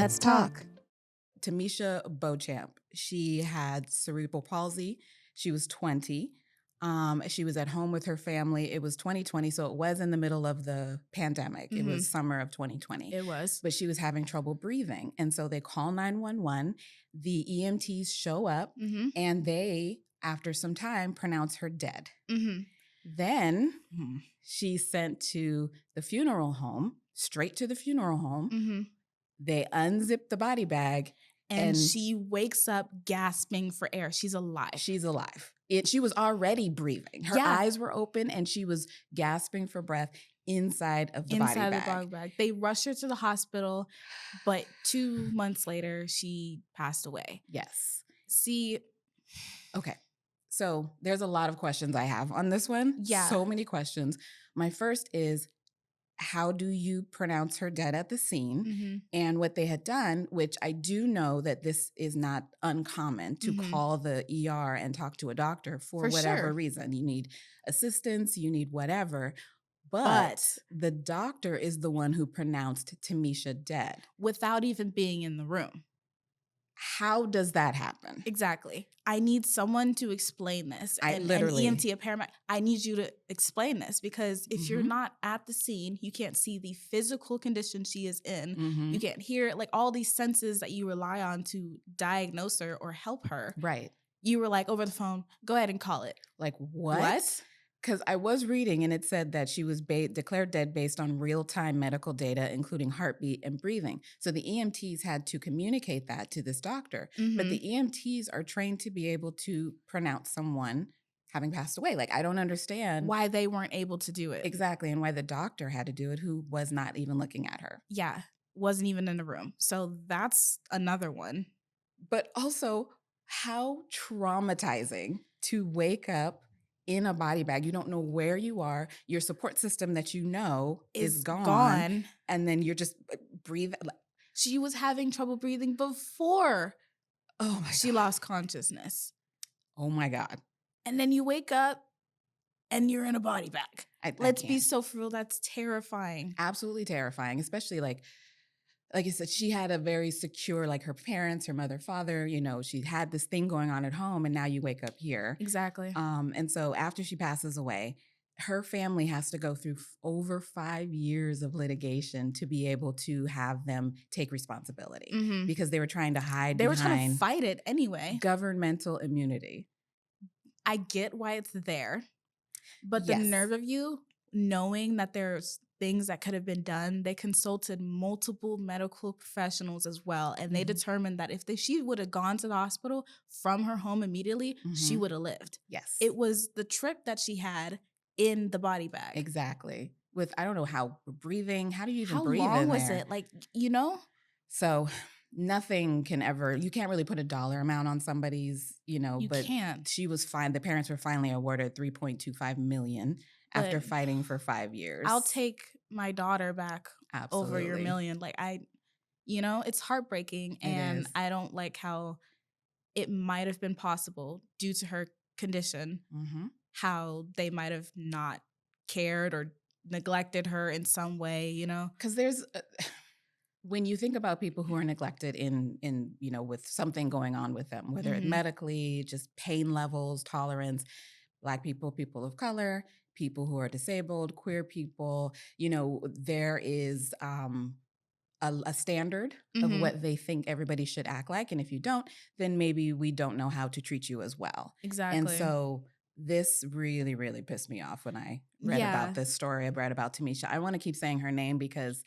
Let's talk. Timesha Beauchamp. She had cerebral palsy. She was 20. She was at home with her family. It was 2020, so it was in the middle of the pandemic. It was summer of 2020. It was. But she was having trouble breathing. And so they call 911. The EMTs show up, and they, after some time, pronounce her dead. Then she's sent to the funeral home, straight to the funeral home. They unzip the body bag. And she wakes up gasping for air. She's alive. She's alive. She was already breathing. Her eyes were open and she was gasping for breath inside of the body bag. They rushed her to the hospital, but 2 months later, she passed away. Yes. See. Okay. So there's a lot of questions I have on this one. Yeah. So many questions. My first is, how do you pronounce her dead at the scene? And what they had done, which I do know that this is not uncommon to call the ER and talk to a doctor for whatever reason. You need assistance, you need whatever. But the doctor is the one who pronounced Timesha dead. Without even being in the room. How does that happen? Exactly. I need someone to explain this. An EMT, a paramedic. I need you to explain this because if you're not at the scene, you can't see the physical condition she is in. You can't hear it. Like all these senses that you rely on to diagnose her or help her. Right. You were like, over the phone, go ahead and call it. Like what? Because I was reading and it said that she was declared dead based on real-time medical data, including heartbeat and breathing. So the EMTs had to communicate that to this doctor. But the EMTs are trained to be able to pronounce someone having passed away. Like, I don't understand why they weren't able to do it. Exactly. And why the doctor had to do it, who was not even looking at her. Yeah. Wasn't even in the room. So that's another one. But also, how traumatizing to wake up in a body bag. You don't know where you are. Your support system that you know is gone. And then you're just breathing. She was having trouble breathing before she lost consciousness. Oh my God. And then you wake up and you're in a body bag. Let's be so for real. That's terrifying. Absolutely terrifying. Especially like I said, she had a very secure, like her parents, her mother, father, you know, she had this thing going on at home and now you wake up here. Exactly. And so after she passes away, her family has to go through over 5 years of litigation to be able to have them take responsibility because they were trying to hide They were trying to fight it anyway. Governmental immunity. I get why it's there, but the nerve of you knowing that there's things that could have been done. They consulted multiple medical professionals as well, and they determined that if she would have gone to the hospital from her home immediately, she would have lived. Yes. It was the trip that she had in the body bag. Exactly. With, I don't know how breathing, how do you even breathe in there? How long was it? Like, you know? So nothing can ever, you can't really put a dollar amount on somebody's, you know, but can't. She was fine. The parents were finally awarded $3.25 million after fighting for 5 years. I'll take my daughter back over your $1 million. Like it's heartbreaking. And I don't like how it might have been possible due to her condition, how they might have not cared or neglected her in some way, you know? Because there's, when you think about people who are neglected in you know, with something going on with them, whether it's medically, just pain levels, tolerance, Black people, people of color, people who are disabled, queer people, you know, there is a standard of what they think everybody should act like. And if you don't, then maybe we don't know how to treat you as well. Exactly. And so this really, really pissed me off when I read about this story. I read about Timesha. I want to keep saying her name because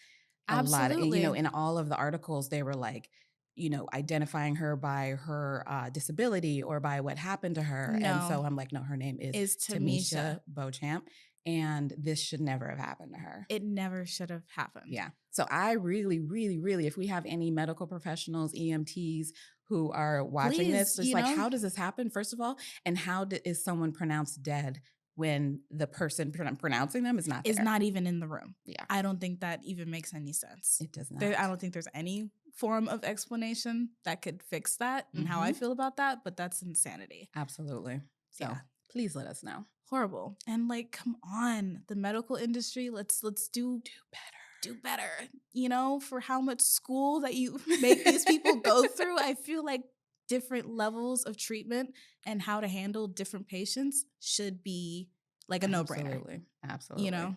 a lot of, you know, in all of the articles, they were like, you know, identifying her by her disability or by what happened to her. No. And so I'm like, no, her name is Timesha Beauchamp. And this should never have happened to her. It never should have happened. Yeah. So I really, really, really, if we have any medical professionals, EMTs who are watching this, it's like, how does this happen, first of all? And how is someone pronounced dead when the person pronouncing them is not there? Is not even in the room. Yeah. I don't think that even makes any sense. It does not. I don't think there's any form of explanation that could fix that and how I feel about that, but that's insanity. Absolutely. So please let us know. Horrible. And like, come on, the medical industry, let's do better. do better, you know, for how much school that you make these people go through. I feel like different levels of treatment and how to handle different patients should be like a no-brainer. Absolutely. You know?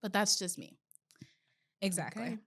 But that's just me. Exactly. Okay.